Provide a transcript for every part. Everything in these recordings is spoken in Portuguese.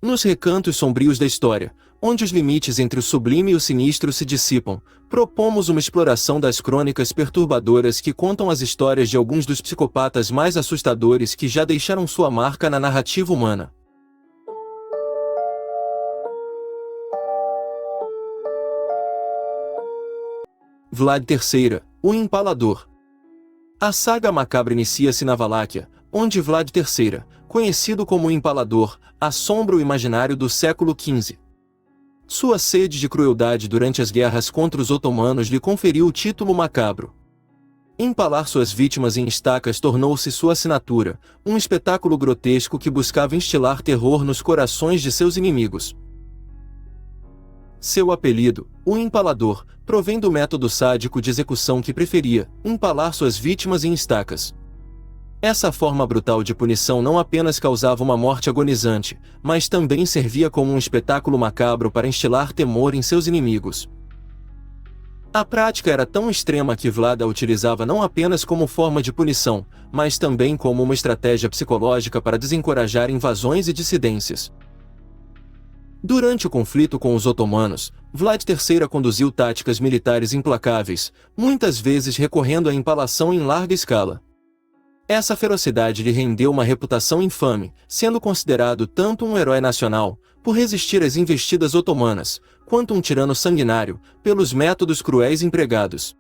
Nos recantos sombrios da história, onde os limites entre o sublime e o sinistro se dissipam, propomos uma exploração das crônicas perturbadoras que contam as histórias de alguns dos psicopatas mais assustadores que já deixaram sua marca na narrativa humana. Vlad III, o Empalador. A saga macabra inicia-se na Valáquia, onde Vlad III, conhecido como o Empalador, assombra o imaginário do século XV. Sua sede de crueldade durante as guerras contra os otomanos lhe conferiu o título macabro. Empalar suas vítimas em estacas tornou-se sua assinatura, um espetáculo grotesco que buscava instilar terror nos corações de seus inimigos. Seu apelido, o Empalador, provém do método sádico de execução que preferia, empalar suas vítimas em estacas. Essa forma brutal de punição não apenas causava uma morte agonizante, mas também servia como um espetáculo macabro para instilar temor em seus inimigos. A prática era tão extrema que Vlad a utilizava não apenas como forma de punição, mas também como uma estratégia psicológica para desencorajar invasões e dissidências. Durante o conflito com os otomanos, Vlad III conduziu táticas militares implacáveis, muitas vezes recorrendo à empalação em larga escala. Essa ferocidade lhe rendeu uma reputação infame, sendo considerado tanto um herói nacional, por resistir às investidas otomanas, quanto um tirano sanguinário, pelos métodos cruéis empregados.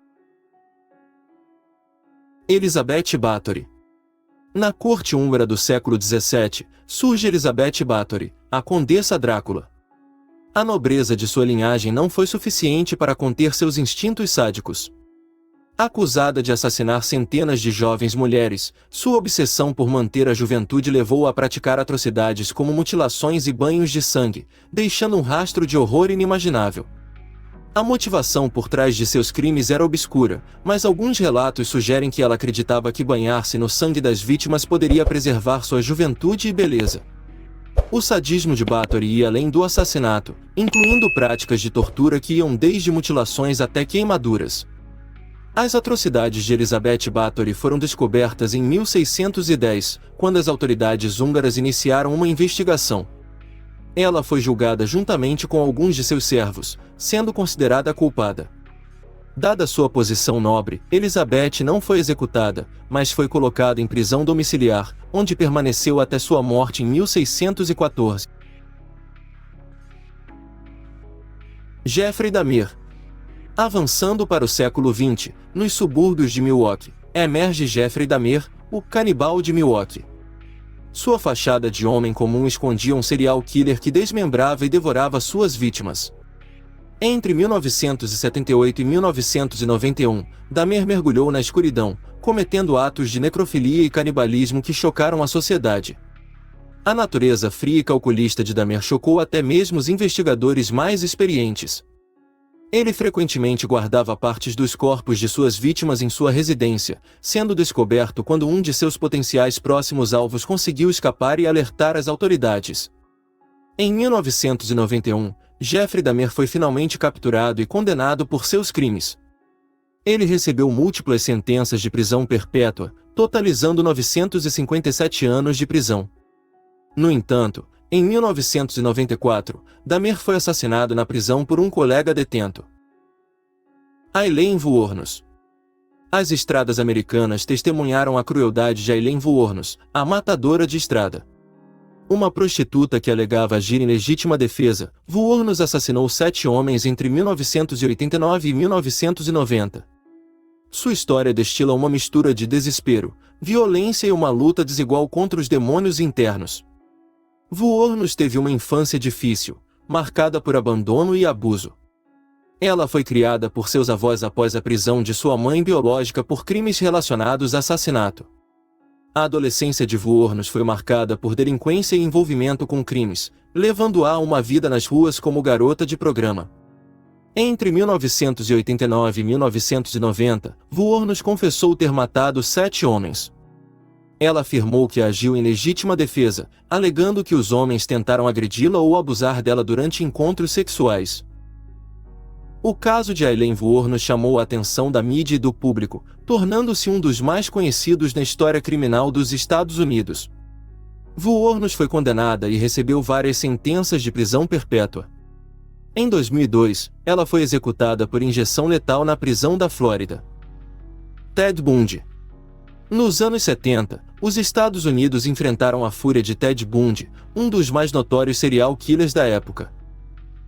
Elizabeth Báthory. Na corte húngara do século XVII, surge Elizabeth Báthory, a Condessa Drácula. A nobreza de sua linhagem não foi suficiente para conter seus instintos sádicos. Acusada de assassinar centenas de jovens mulheres, sua obsessão por manter a juventude levou-a a praticar atrocidades como mutilações e banhos de sangue, deixando um rastro de horror inimaginável. A motivação por trás de seus crimes era obscura, mas alguns relatos sugerem que ela acreditava que banhar-se no sangue das vítimas poderia preservar sua juventude e beleza. O sadismo de Báthory ia além do assassinato, incluindo práticas de tortura que iam desde mutilações até queimaduras. As atrocidades de Elizabeth Báthory foram descobertas em 1610, quando as autoridades húngaras iniciaram uma investigação. Ela foi julgada juntamente com alguns de seus servos, sendo considerada culpada. Dada sua posição nobre, Elizabeth não foi executada, mas foi colocada em prisão domiciliar, onde permaneceu até sua morte em 1614. Jeffrey Dahmer. Avançando para o século XX, nos subúrbios de Milwaukee, emerge Jeffrey Dahmer, o canibal de Milwaukee. Sua fachada de homem comum escondia um serial killer que desmembrava e devorava suas vítimas. Entre 1978 e 1991, Dahmer mergulhou na escuridão, cometendo atos de necrofilia e canibalismo que chocaram a sociedade. A natureza fria e calculista de Dahmer chocou até mesmo os investigadores mais experientes. Ele frequentemente guardava partes dos corpos de suas vítimas em sua residência, sendo descoberto quando um de seus potenciais próximos alvos conseguiu escapar e alertar as autoridades. Em 1991, Jeffrey Dahmer foi finalmente capturado e condenado por seus crimes. Ele recebeu múltiplas sentenças de prisão perpétua, totalizando 957 anos de prisão. No entanto, em 1994, Dahmer foi assassinado na prisão por um colega detento. Aileen Wuornos. As estradas americanas testemunharam a crueldade de Aileen Wuornos, a matadora de estrada. Uma prostituta que alegava agir em legítima defesa, Wuornos assassinou 7 homens entre 1989 e 1990. Sua história destila uma mistura de desespero, violência e uma luta desigual contra os demônios internos. Wuornos teve uma infância difícil, marcada por abandono e abuso. Ela foi criada por seus avós após a prisão de sua mãe biológica por crimes relacionados a assassinato. A adolescência de Wuornos foi marcada por delinquência e envolvimento com crimes, levando-a a uma vida nas ruas como garota de programa. Entre 1989 e 1990, Wuornos confessou ter matado 7 homens. Ela afirmou que agiu em legítima defesa, alegando que os homens tentaram agredi-la ou abusar dela durante encontros sexuais. O caso de Aileen Wuornos chamou a atenção da mídia e do público, tornando-se um dos mais conhecidos na história criminal dos Estados Unidos. Vuornos foi condenada e recebeu várias sentenças de prisão perpétua. Em 2002, ela foi executada por injeção letal na prisão da Flórida. Ted Bundy. Nos anos 70, os Estados Unidos enfrentaram a fúria de Ted Bundy, um dos mais notórios serial killers da época.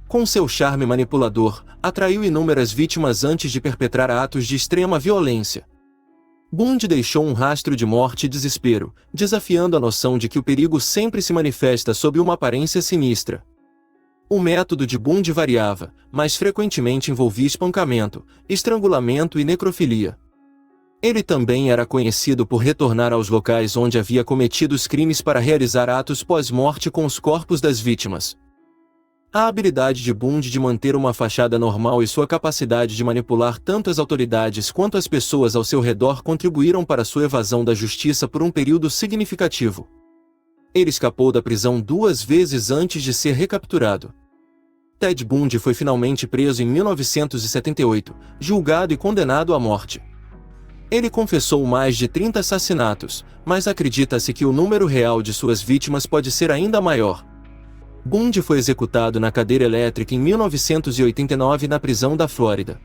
Com seu charme manipulador, atraiu inúmeras vítimas antes de perpetrar atos de extrema violência. Bundy deixou um rastro de morte e desespero, desafiando a noção de que o perigo sempre se manifesta sob uma aparência sinistra. O método de Bundy variava, mas frequentemente envolvia espancamento, estrangulamento e necrofilia. Ele também era conhecido por retornar aos locais onde havia cometido os crimes para realizar atos pós-morte com os corpos das vítimas. A habilidade de Bundy de manter uma fachada normal e sua capacidade de manipular tanto as autoridades quanto as pessoas ao seu redor contribuíram para sua evasão da justiça por um período significativo. Ele escapou da prisão 2 vezes antes de ser recapturado. Ted Bundy foi finalmente preso em 1978, julgado e condenado à morte. Ele confessou mais de 30 assassinatos, mas acredita-se que o número real de suas vítimas pode ser ainda maior. Bundy foi executado na cadeira elétrica em 1989 na prisão da Flórida.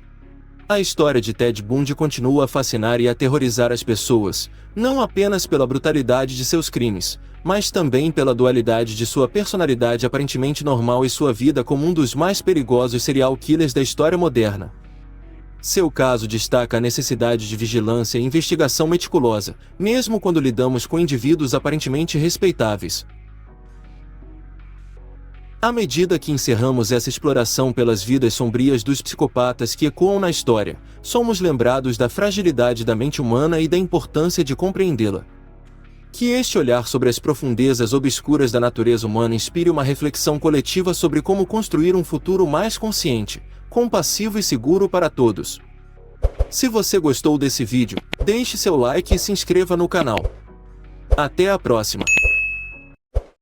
A história de Ted Bundy continua a fascinar e aterrorizar as pessoas, não apenas pela brutalidade de seus crimes, mas também pela dualidade de sua personalidade aparentemente normal e sua vida como um dos mais perigosos serial killers da história moderna. Seu caso destaca a necessidade de vigilância e investigação meticulosa, mesmo quando lidamos com indivíduos aparentemente respeitáveis. À medida que encerramos essa exploração pelas vidas sombrias dos psicopatas que ecoam na história, somos lembrados da fragilidade da mente humana e da importância de compreendê-la. Que este olhar sobre as profundezas obscuras da natureza humana inspire uma reflexão coletiva sobre como construir um futuro mais consciente, compassivo e seguro para todos. Se você gostou desse vídeo, deixe seu like e se inscreva no canal. Até a próxima!